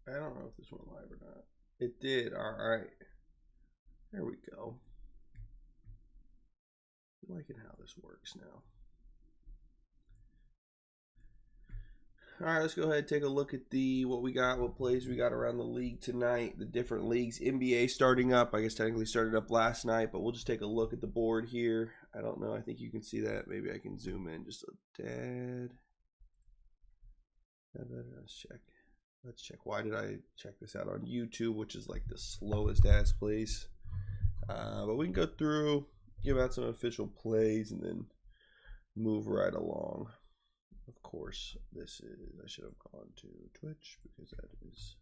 I don't know if this went live or not. It did. All right. There we go. I'm liking how this works now. All right, let's go ahead and take a look at what we got, what plays we got around the league tonight, the different leagues. NBA starting up. I guess technically started up last night, but we'll just take a look at the board here. I don't know. I think you can see that. Maybe I can zoom in just a tad. Let's check. Let's check. Why did I check this out on YouTube, which is like the slowest ass place? But we can go through, give out some official plays, and then move right along. Of course, this is, I should have gone to Twitch because that is.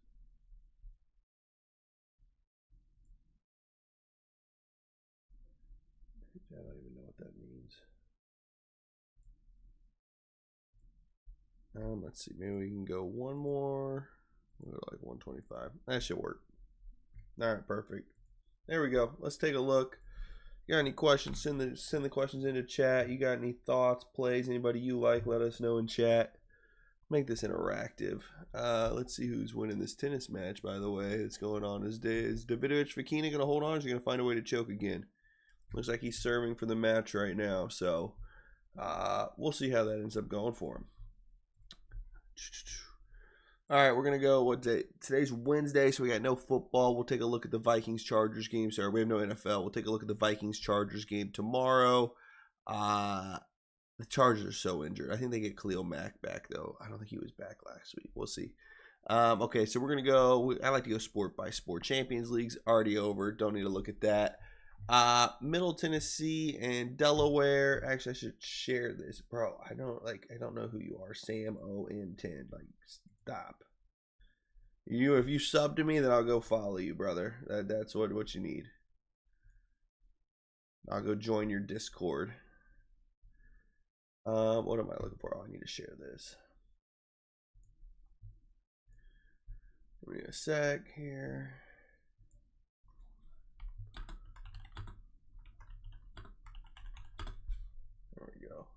I don't even know what that means. Let's see, maybe we can go one more. We'll go like 125. That should work. All right, perfect. There we go. Let's take a look. You got any questions? Send the questions into chat. You got any thoughts, plays, anybody you like? Let us know in chat. Make this interactive. Let's see who's winning this tennis match. By the way, that's going on. Is Davidovich Fokina gonna hold on? Or is he gonna find a way to choke again? Looks like he's serving for the match right now. So we'll see how that ends up going for him. All right, we're going to go, what day? Today's Wednesday, so we got no football. We'll take a look at the Vikings-Chargers game. Sorry, we have no NFL. We'll take a look at the Vikings-Chargers game tomorrow. The Chargers are so injured. I think they get Khalil Mack back, though. I don't think he was back last week. We'll see. Okay, so we're going to go, I like to go sport by sport. Champions League's already over. Don't need to look at that. Middle Tennessee and Delaware. Actually, I should share this, bro. I don't know who you are. Sam ON10. Like, stop. If you sub to me, then I'll go follow you, brother. That's what you need. I'll go join your Discord. What am I looking for? Oh, I need to share this. Give me a sec here. There we go.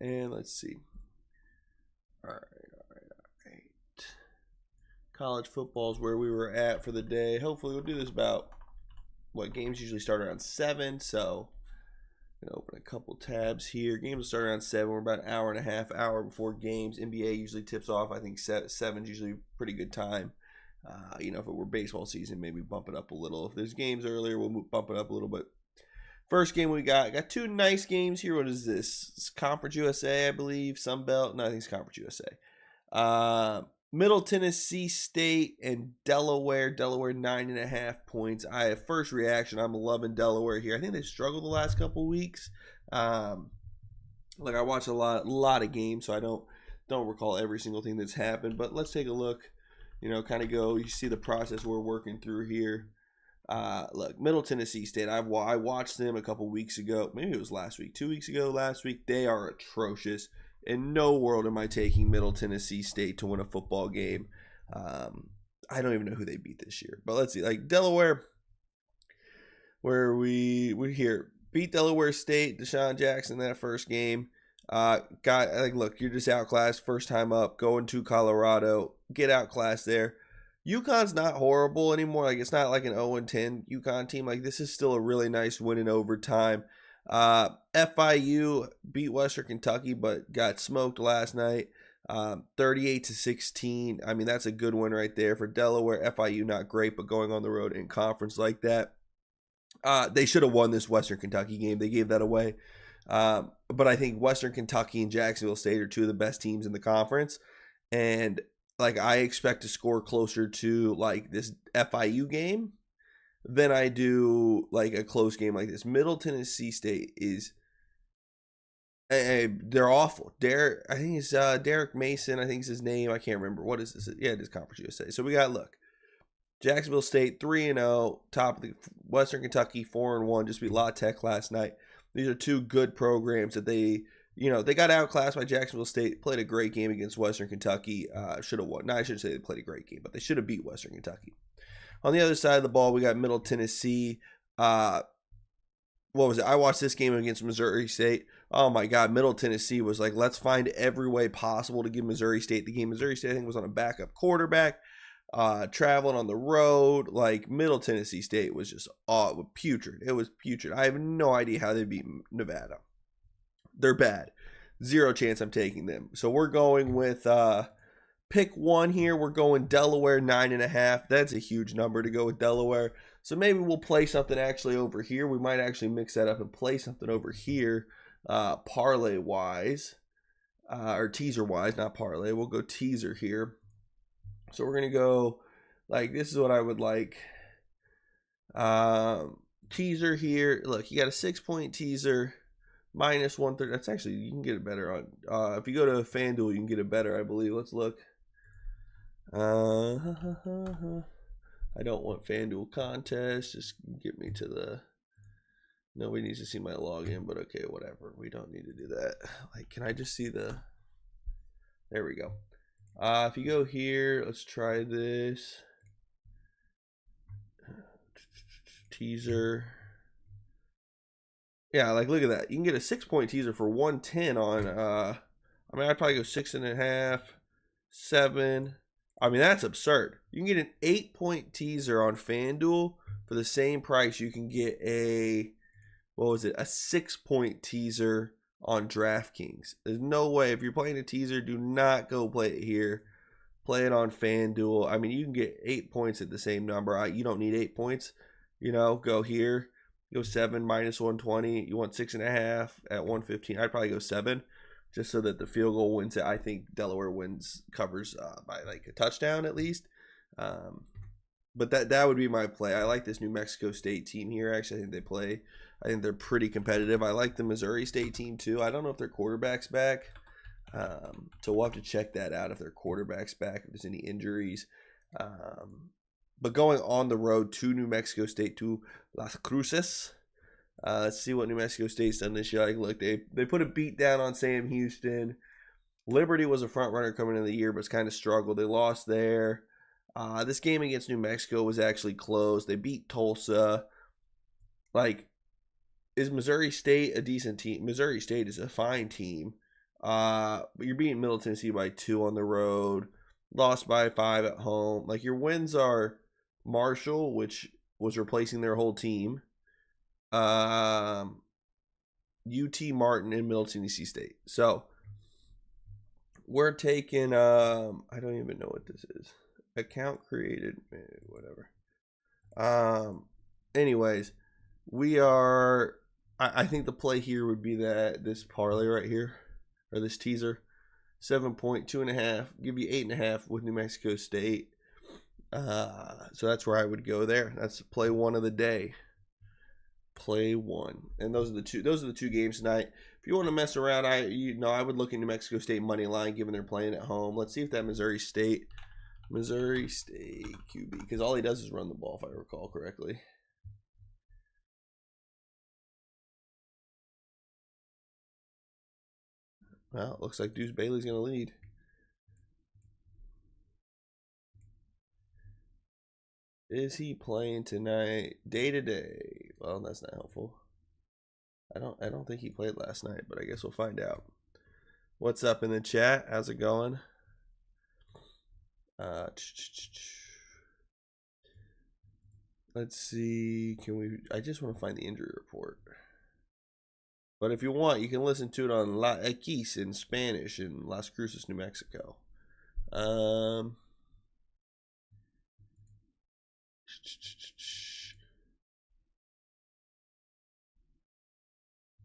And let's see. All right. College football is where we were at for the day. Hopefully we'll do this about, what, games usually start around 7, so I'm going to open a couple tabs here. Games will start around 7. We're about an hour and a half, hour before games. NBA usually tips off. I think 7 is usually a pretty good time. If it were baseball season, maybe bump it up a little. If there's games earlier, we'll bump it up a little bit. First game we got two nice games here. What is this? It's Conference USA, I believe. Sun Belt. No, I think it's Conference USA. Middle Tennessee State and Delaware. Delaware 9.5 points. First reaction, I'm loving Delaware here. I think they've struggled the last couple weeks. I watch a lot of games, so I don't recall every single thing that's happened. But let's take a look. Kind of go. You see the process we're working through here. Look, Middle Tennessee State. I watched them a couple weeks ago. Maybe it was last week. 2 weeks ago, last week. They are atrocious. In no world am I taking Middle Tennessee State to win a football game. I don't even know who they beat this year. But let's see. Like Delaware, where we here beat Delaware State. Deshaun Jackson that first game. Look, you're just outclassed. First time up, going to Colorado. Get outclassed there. UConn's not horrible anymore. Like, it's not like an 0-10 UConn team. Like, this is still a really nice win in overtime. FIU beat Western Kentucky, but got smoked last night. 38-16. I mean, that's a good win right there for Delaware. FIU not great, but going on the road in conference like that. They should have won this Western Kentucky game. They gave that away. But I think Western Kentucky and Jacksonville State are two of the best teams in the conference. And I expect to score closer to this FIU game than I do a close game like this. Middle Tennessee State is they're awful. I think it's Derek Mason. I think it's his name. I can't remember. What is this? Yeah, it is Conference USA. So we got Jacksonville State 3-0, top of the Western Kentucky 4-1. Just beat La Tech last night. These are two good programs that they got outclassed by Jacksonville State. Played a great game against Western Kentucky. Should have won. No, I shouldn't say they played a great game, but they should have beat Western Kentucky. On the other side of the ball, we got Middle Tennessee. What was it? I watched this game against Missouri State. Oh my God, Middle Tennessee was like, let's find every way possible to give Missouri State the game. Missouri State, I think, was on a backup quarterback, traveling on the road. Like, Middle Tennessee State was just putrid. It was putrid. I have no idea how they beat Nevada. They're bad. Zero chance I'm taking them. So we're going with pick one here. We're going Delaware 9.5. That's a huge number to go with Delaware. So maybe we'll play something actually over here. We might actually mix that up and play something over here, parlay wise, or teaser wise, not parlay. We'll go teaser here. So we're gonna go like this is what I would like. Teaser here. Look, you got a 6-point teaser. Minus 130. That's actually, you can get it better on. If you go to FanDuel, you can get it better, I believe. Let's look. I don't want FanDuel contest. Just get me to the. Nobody needs to see my login, but okay, whatever. We don't need to do that. Like, can I just see the? There we go. If you go here, let's try this. Teaser. Yeah, like look at that. You can get a 6-point teaser for 110 on I mean I'd probably go 6.5, 7. I mean that's absurd. You can get an 8-point teaser on FanDuel for the same price you can get a a 6-point teaser on DraftKings. There's no way. If you're playing a teaser, do not go play it here. Play it on FanDuel. I mean you can get 8 points at the same number. You don't need 8 points. You know, go here. Go 7 minus 120. You want 6.5 at 115. I'd probably go 7 just so that the field goal wins it. I think Delaware covers by like a touchdown at least. But that would be my play. I like this New Mexico State team here. Actually, I think they're pretty competitive. I like the Missouri State team too. I don't know if their quarterback's back. So we'll have to check that out if their quarterback's back, if there's any injuries. But going on the road to New Mexico State, to Las Cruces. Let's see what New Mexico State's done this year. Like, look, they put a beat down on Sam Houston. Liberty was a front runner coming into the year, but it's kind of struggled. They lost there. This game against New Mexico was actually close. They beat Tulsa. Like, is Missouri State a decent team? Missouri State is a fine team. But you're beating Middle Tennessee by 2 on the road. Lost by 5 at home. Like, your wins are Marshall, which was replacing their whole team. UT Martin and Middle Tennessee State. So we're taking I don't even know what this is. Account created, whatever. Anyways, we are I think the play here would be that this parlay right here, or this teaser. 7-point, 2.5, give you 8.5 with New Mexico State. So that's where I would go there. That's play one of the day. Play one, and those are the two games tonight. If you want to mess around, I would look at New Mexico State money line, given they're playing at home. Let's see if that Missouri State QB, because all he does is run the ball, if I recall correctly. Well, it looks like Deuce Bailey's going to lead. Is he playing tonight? Day to day. Well, that's not helpful. I don't think he played last night, but I guess we'll find out. What's up in the chat? How's it going? Let's see. I just want to find the injury report. But if you want, you can listen to it on La X in Spanish in Las Cruces, New Mexico.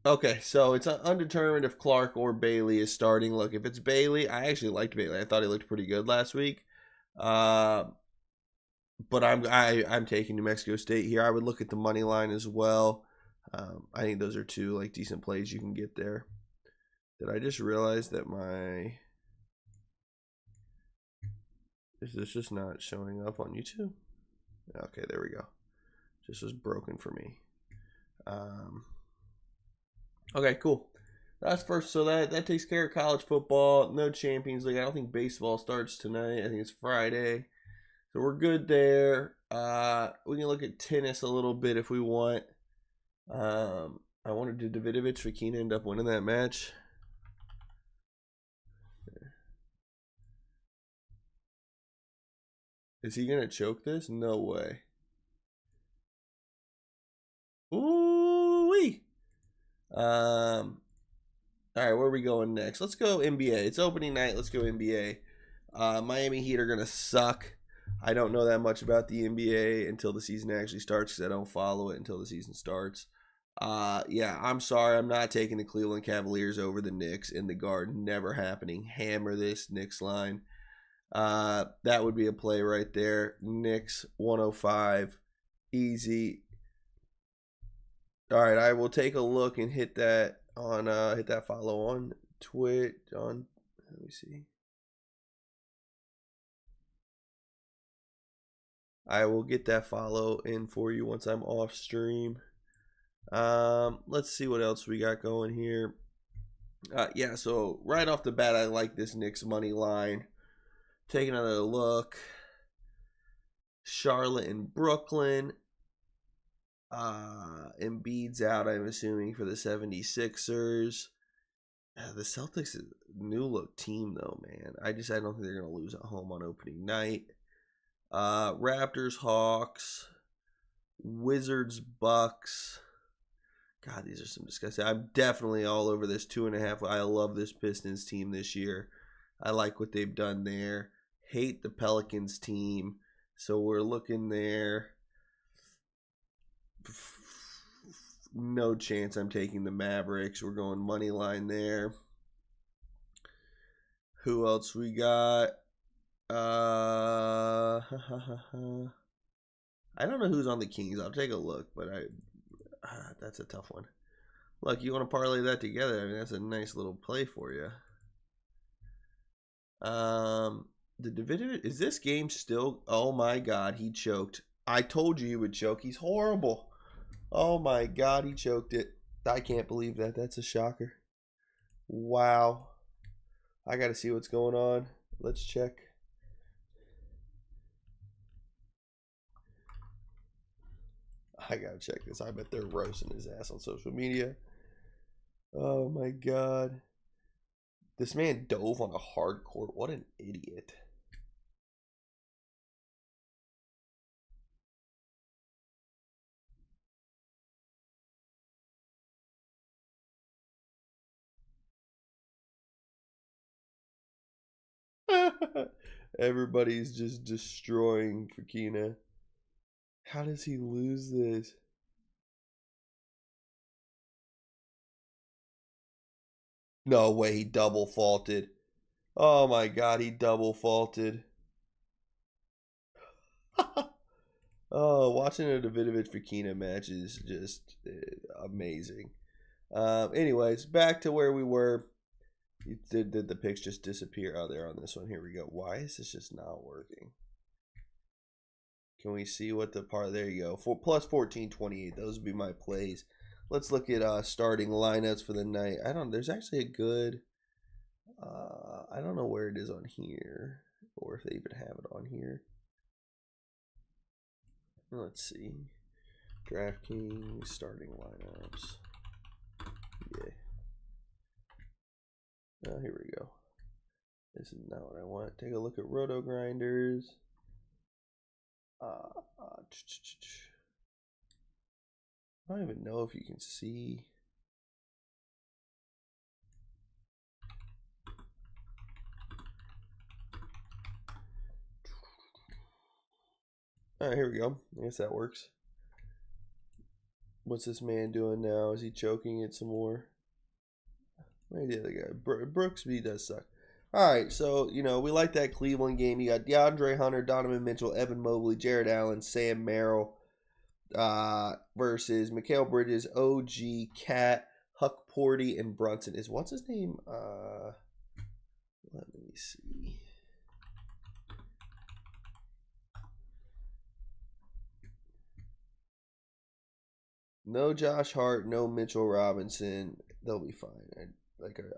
Okay, so it's undetermined if Clark or Bailey is starting. Look, if it's Bailey, I actually liked Bailey. I thought he looked pretty good last week. But I'm taking New Mexico State here. I would look at the money line as well. I think those are two like decent plays you can get there. Did I just realize that is this just not showing up on YouTube? Okay, there we go. Just was broken for me. Okay, cool. That's first. So that takes care of college football. No Champions League. I don't think baseball starts tonight. I think it's Friday. So we're good there. We can look at tennis a little bit if we want. I I wanted to Davidovich Fekina end up winning that match. Is he gonna choke this? No way. Ooh-wee. All right, where are we going next? Let's go NBA. It's opening night. Let's go NBA. Miami Heat are gonna suck. I don't know that much about the NBA until the season actually starts because I don't follow it until the season starts. Yeah, I'm sorry. I'm not taking the Cleveland Cavaliers over the Knicks in the Garden. Never happening. Hammer this Knicks line. That would be a play right there. Knicks 105. Easy. All right, I will take a look and hit that on hit that follow on Twitch on, let me see. I will get that follow in for you once I'm off stream. Let's see what else we got going here. Yeah, so right off the bat, I like this Knicks money line. Take another look. Charlotte and Brooklyn. Embiid's out, I'm assuming, for the 76ers. The Celtics is a new look team, though, man. I don't think they're going to lose at home on opening night. Raptors, Hawks, Wizards, Bucks. God, these are some disgusting. I'm definitely all over this 2.5. I love this Pistons team this year. I like what they've done there. Hate the Pelicans team. So we're looking there. No chance I'm taking the Mavericks. We're going money line there. Who else we got? I don't know who's on the Kings. I'll take a look, but that's a tough one. Look, you want to parlay that together? I mean, that's a nice little play for you. The Davidovic, is this game still? Oh my God, he choked. I told you he would choke. He's horrible. Oh my God, he choked it. I can't believe that. That's a shocker. Wow. I got to see what's going on. Let's check. I got to check this. I bet they're roasting his ass on social media. Oh my God. This man dove on a hard court. What an idiot. Everybody's just destroying Fekina. How does he lose this? No way, he double faulted. Oh my God, he double faulted. Oh, watching a Davidovic Fekina match is just amazing. Anyways, back to where we were. Did the picks just disappear? Oh, they're on this one. Here we go. Why is this just not working? Can we see what the part? There you go. Plus 1428. Those would be my plays. Let's look at starting lineups for the night. There's actually a good. I don't know where it is on here, or if they even have it on here. Let's see. DraftKings starting lineups. Yeah. Oh, here we go. This is not what I want. Take a look at Roto Grinders. I don't even know if you can see. All right, here we go. I guess that works. What's this man doing now? Is he choking it some more? Maybe the other guy. Brooksby does suck. All right, so, we like that Cleveland game. You got DeAndre Hunter, Donovan Mitchell, Evan Mobley, Jared Allen, Sam Merrill versus Mikal Bridges, OG, Cat, Huck Porty, and Brunson. What's his name? Let me see. No Josh Hart, no Mitchell Robinson. They'll be fine.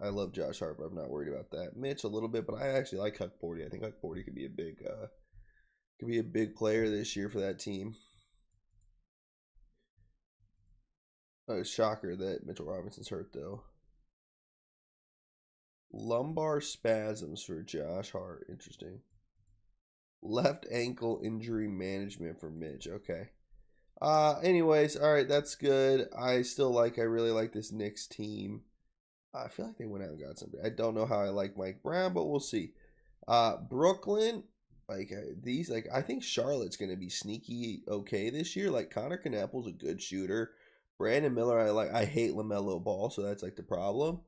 I love Josh Hart, but I'm not worried about that. Mitch a little bit, but I actually like Huck Porty. I think Huck Porty could be a big player this year for that team. Shocker that Mitchell Robinson's hurt, though. Lumbar spasms for Josh Hart. Interesting. Left ankle injury management for Mitch. Okay. Anyways, all right, that's good. I really like this Knicks team. I feel like they went out and got somebody. I don't know how I like Mike Brown, but we'll see. Brooklyn, I think Charlotte's going to be sneaky okay this year. Like, Connor Knapple's a good shooter. Brandon Miller, I hate LaMelo Ball, so that's like the problem.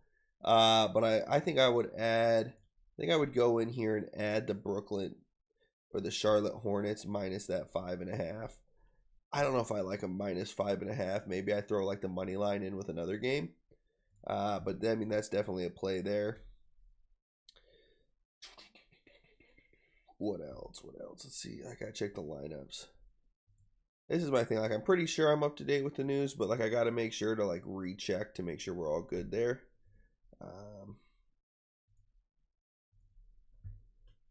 But I think I would go in here and add the Brooklyn or the Charlotte Hornets minus that 5.5. I don't know if I like a minus 5.5. Maybe I throw like the money line in with another game. But I mean, that's definitely a play there. What else? Let's see. I gotta check the lineups. This is my thing. Like, I'm pretty sure I'm up to date with the news, but like I gotta make sure to like recheck to make sure we're all good there.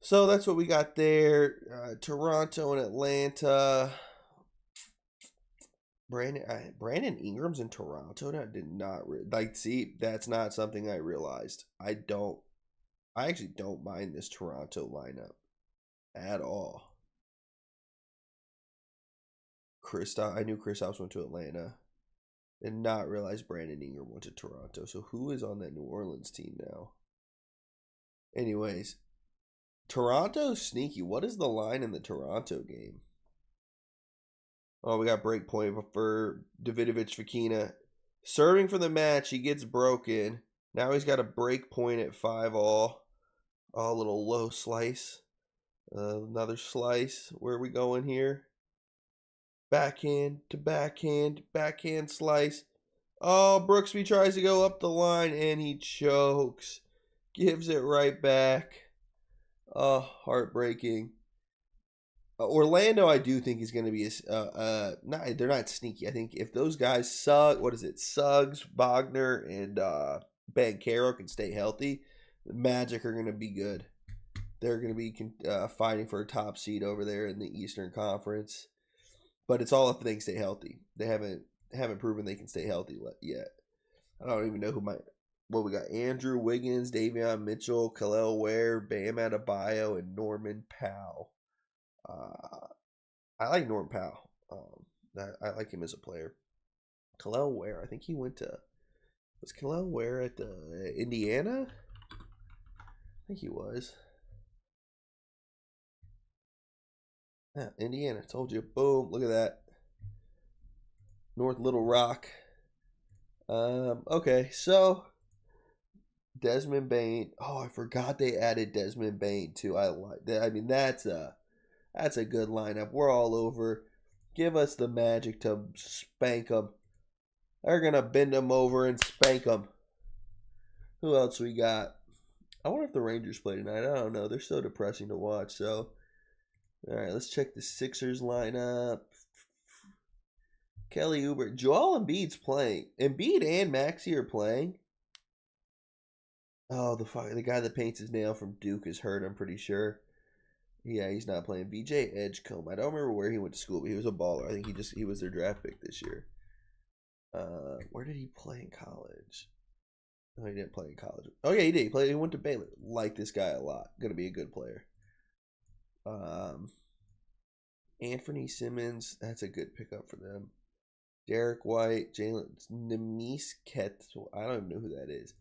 So that's what we got there. Toronto and Atlanta. Brandon Ingram's in Toronto. That did not see. That's not something I realized. I actually don't mind this Toronto lineup at all. I knew Kristaps went to Atlanta. Did not realize Brandon Ingram went to Toronto. So who is on that New Orleans team now? Anyways, Toronto's sneaky. What is the line in the Toronto game? Oh, we got break point for Davidovic Fekina. Serving for the match, he gets broken. Now he's got a break point at 5-all. Oh, a little low slice. Another slice. Where are we going here? Backhand to backhand. Backhand slice. Oh, Brooksby tries to go up the line and he chokes. Gives it right back. Oh, heartbreaking. Orlando, I do think is going to be they're not sneaky. I think if those guys Suggs, Wagner, and Banchero can stay healthy, the Magic are going to be good. They're going to be fighting for a top seed over there in the Eastern Conference, but it's all if they can stay healthy. They haven't proven they can stay healthy yet. I don't even know we got. Andrew Wiggins, Davion Mitchell, Kel'el Ware, Bam Adebayo, and Norman Powell. I like Norm Powell. I like him as a player. Kel'el Ware, I think he was Kel'el Ware at the Indiana? I think he was. Yeah, Indiana, told you. Boom, look at that. North Little Rock. Okay, so Desmond Bane. Oh, I forgot they added Desmond Bane too. I like that. I mean, that's a good lineup. We're all over. Give us the Magic to spank them. They're going to bend them over and spank them. Who else we got? I wonder if the Rangers play tonight. I don't know. They're so depressing to watch. So, all right, let's check the Sixers lineup. Kelly Oubre. Joel Embiid's playing. Embiid and Maxey are playing. Oh, the guy that paints his nail from Duke is hurt, I'm pretty sure. Yeah, he's not playing. BJ Edgecombe. I don't remember where he went to school, but he was a baller. I think he was their draft pick this year. Where did he play in college? No, he didn't play in college. Oh yeah, he did. He went to Baylor. Like this guy a lot. Gonna be a good player. Anthony Simmons. That's a good pickup for them. Derek White, Jalen Nemes Ket. I don't even know who that is.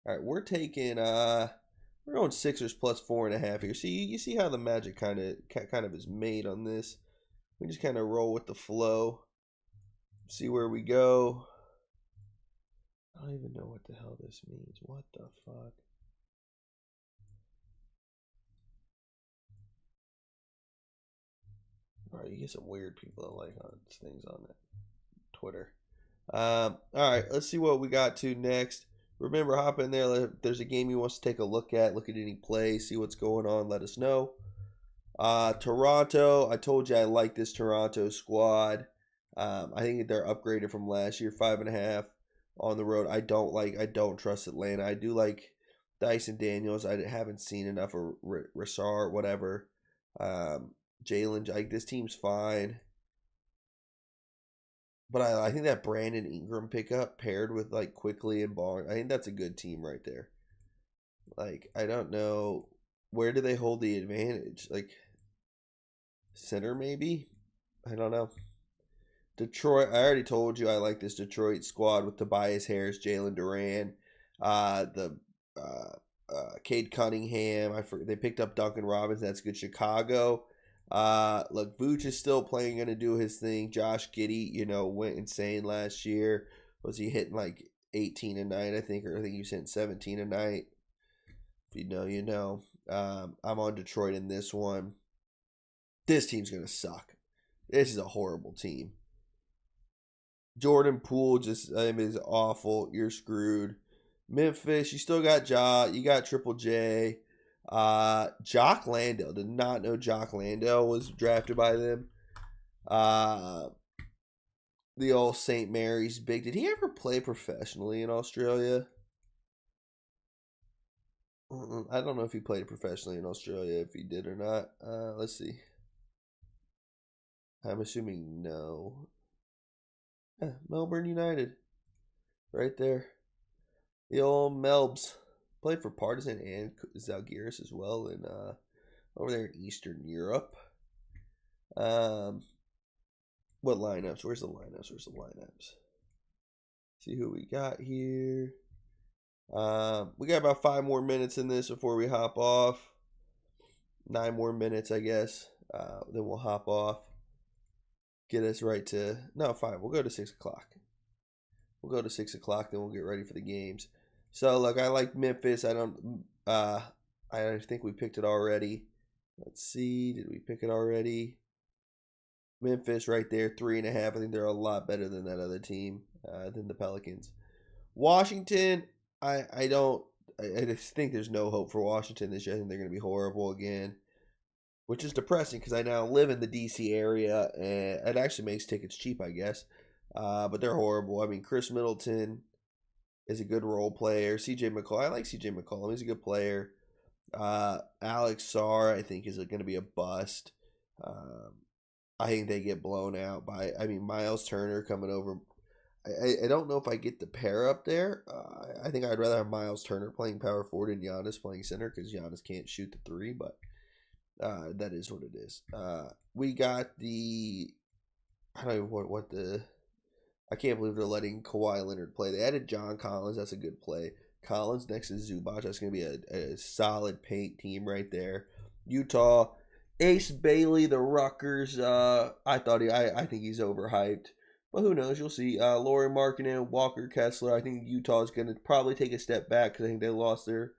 All right, we're taking. We're going Sixers plus 4.5 here. See, you see how the Magic kind of is made on this. We just kind of roll with the flow. See where we go. I don't even know what the hell this means. What the fuck? All right, you get some weird people that like things on that Twitter. All right, let's see what we got to next. Remember, hop in there. If there's a game you want to take a look at any plays, see what's going on, let us know. Toronto, I told you I like this Toronto squad. I think they're upgraded from last year, 5.5 on the road. I don't trust Atlanta. I do like Dyson Daniels. I haven't seen enough of Rassar, whatever. Jalen, this team's fine. But I think that Brandon Ingram pickup paired with like Quickly and Bond, I think that's a good team right there. Like, I don't know, where do they hold the advantage? Like, center maybe? I don't know. Detroit, I already told you I like this Detroit squad with Tobias Harris, Jalen Duran, Cade Cunningham. They picked up Duncan Robinson. That's good. Chicago. Look, Vooch is still playing, going to do his thing. Josh Giddey, went insane last year. Was he hitting like 18 a night, I think, or I think he was hitting 17 a night. If you know, you know. I'm on Detroit in this one. This team's going to suck. This is a horrible team. Jordan Poole is awful. You're screwed. Memphis, you still got Ja. You got Triple J. Jock Landale. Did not know Jock Landale was drafted by them. The old St. Mary's big. Did he ever play professionally in Australia? I don't know if he played professionally in Australia, if he did or not. Let's see. I'm assuming no. Yeah, Melbourne United. Right there. The old Melbs. Played for Partizan and Zalgiris as well in over there in Eastern Europe. What lineups? Where's the lineups? See who we got here. We got about 5 more minutes in this before we hop off. 9 more minutes, I guess. Then we'll hop off. Get us right to 5. We'll go to 6 o'clock. Then we'll get ready for the games. So look, I like Memphis. I think we picked it already. Let's see, did we pick it already? Memphis right there, 3.5. I think they're a lot better than that other team, than the Pelicans. Washington, I just think there's no hope for Washington this year. I think they're going to be horrible again, which is depressing because I now live in the DC area, and it actually makes tickets cheap, I guess. But they're horrible. I mean, Chris Middleton is a good role player. CJ McCollum, I like CJ McCollum. He's a good player. Alex Sarr, I think, is going to be a bust. I think they get blown out by, Miles Turner coming over. I don't know if I get the pair up there. I think I'd rather have Miles Turner playing power forward and Giannis playing center because Giannis can't shoot the 3, but that is what it is. We got I can't believe they're letting Kawhi Leonard play. They added John Collins. That's a good play. Collins next to Zubac. That's going to be a solid paint team right there. Utah, Ace Bailey, the Rutgers. I think he's overhyped. But who knows? You'll see. Lauri Markkanen, Walker Kessler. I think Utah is going to probably take a step back because I think they lost their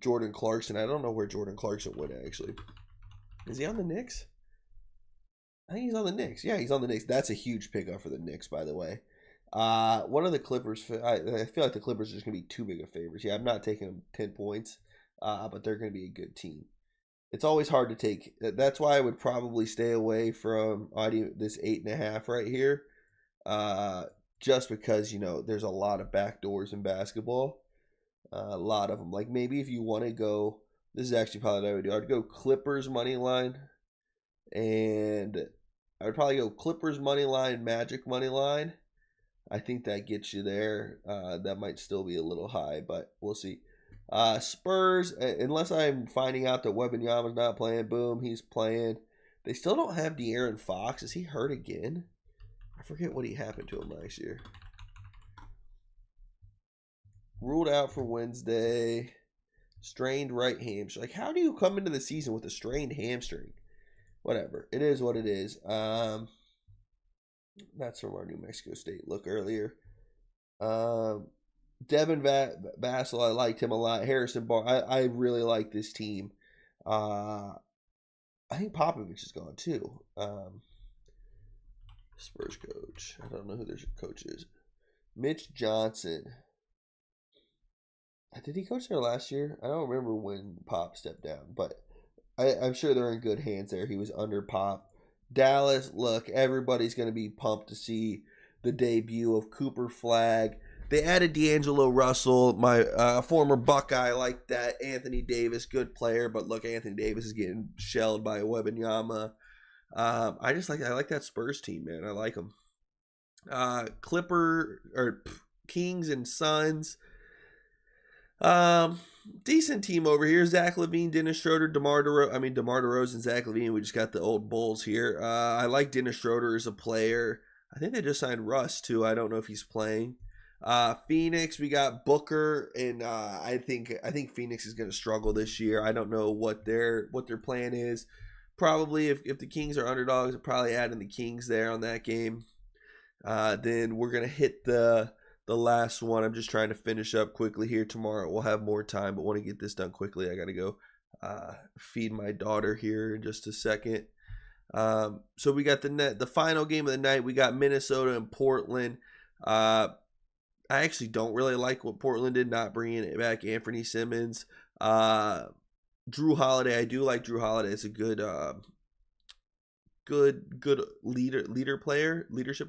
Jordan Clarkson. I don't know where Jordan Clarkson went, actually. Is he on the Knicks? I think he's on the Knicks. Yeah, he's on the Knicks. That's a huge pickup for the Knicks, by the way. One of the Clippers, I feel like the Clippers are just going to be too big of favorites. Yeah, I'm not taking them 10 points, but they're going to be a good team. It's always hard to take. That's why I would probably stay away from this 8.5 right here. Just because, there's a lot of backdoors in basketball. A lot of them. Like maybe if you want to go, this is actually probably what I would do. I'd go Clippers money line. And I would probably go Clippers money line, Magic money line. I think that gets you there. That might still be a little high, but we'll see. Spurs, unless I'm finding out that Wembanyama's not playing, boom, he's playing. They still don't have De'Aaron Fox. Is he hurt again? I forget what happened to him last year. Ruled out for Wednesday. Strained right hamstring. Like, how do you come into the season with a strained hamstring? Whatever. It is what it is. That's from our New Mexico State look earlier. Devin Vassell, I liked him a lot. Harrison Barnes, I really like this team. I think Popovich is gone too. Spurs coach. I don't know who their coach is. Mitch Johnson. Did he coach there last year? I don't remember when Pop stepped down, but I'm sure they're in good hands there. He was under Pop. Dallas, look, everybody's going to be pumped to see the debut of Cooper Flagg. They added D'Angelo Russell, my former Buckeye, like that. Anthony Davis, good player, but look, Anthony Davis is getting shelled by Wembanyama. I like that Spurs team, man. I like them. Kings and Suns. Decent team over here. Zach LaVine, Dennis Schroeder, DeMar DeRozan, Zach LaVine. We just got the old Bulls here. I like Dennis Schroeder as a player. I think they just signed Russ too. I don't know if he's playing. Phoenix, we got Booker, and I think Phoenix is going to struggle this year. I don't know what their plan is. Probably if the Kings are underdogs, I'll probably adding the Kings there on that game. Then we're gonna hit the last one. I'm just trying to finish up quickly here. Tomorrow we'll have more time, but want to get this done quickly. I gotta go feed my daughter here in just a second. So we got the final game of the night. We got Minnesota and Portland. I actually don't really like what Portland did, not bringing it back Anthony Simmons. Drew Holiday, I do like Drew Holiday. It's a good leadership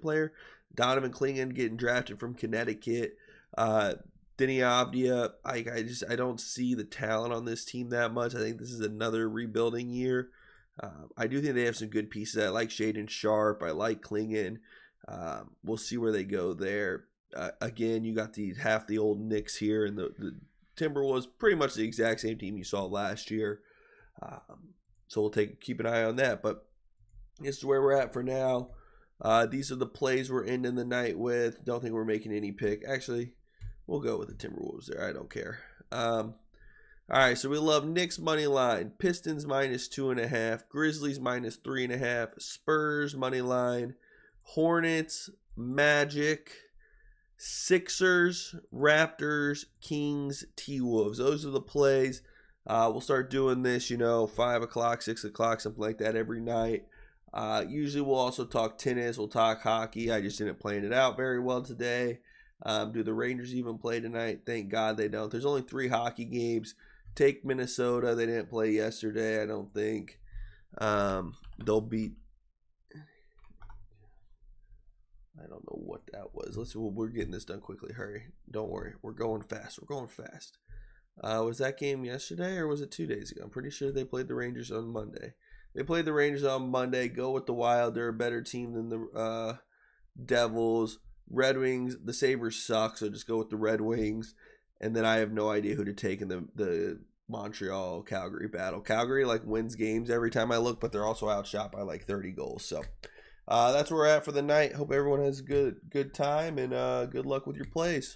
player. Donovan Clingan getting drafted from Connecticut. Denny Avdia, I don't see the talent on this team that much. I think this is another rebuilding year. I do think they have some good pieces. I like Shaden Sharp. I like Clingan. We'll see where they go there. Again, you got half the old Knicks here, and the Timberwolves, pretty much the exact same team you saw last year. So we'll keep an eye on that. But this is where we're at for now. These are the plays we're ending the night with. Don't think we're making any pick. Actually, we'll go with the Timberwolves there. I don't care. All right, so we love Knicks money line, Pistons -2.5, Grizzlies -3.5, Spurs money line, Hornets, Magic, Sixers, Raptors, Kings, T-Wolves. Those are the plays. We'll start doing this, 5 o'clock, 6 o'clock, something like that every night. Usually we'll also talk tennis. We'll talk hockey. I just didn't plan it out very well today. Do the Rangers even play tonight? Thank God they don't. There's only 3 hockey games. Take Minnesota. They didn't play yesterday, I don't think. They'll beat... I don't know what that was. We're getting this done quickly. Hurry. Don't worry. We're going fast. Was that game yesterday or was it 2 days ago? I'm pretty sure they played the Rangers on Monday. They played the Rangers on Monday. Go with the Wild. They're a better team than the Devils. Red Wings. The Sabres suck, so just go with the Red Wings. And then I have no idea who to take in the Montreal-Calgary battle. Calgary wins games every time I look, but they're also outshot by 30 goals. So that's where we're at for the night. Hope everyone has a good time, and good luck with your plays.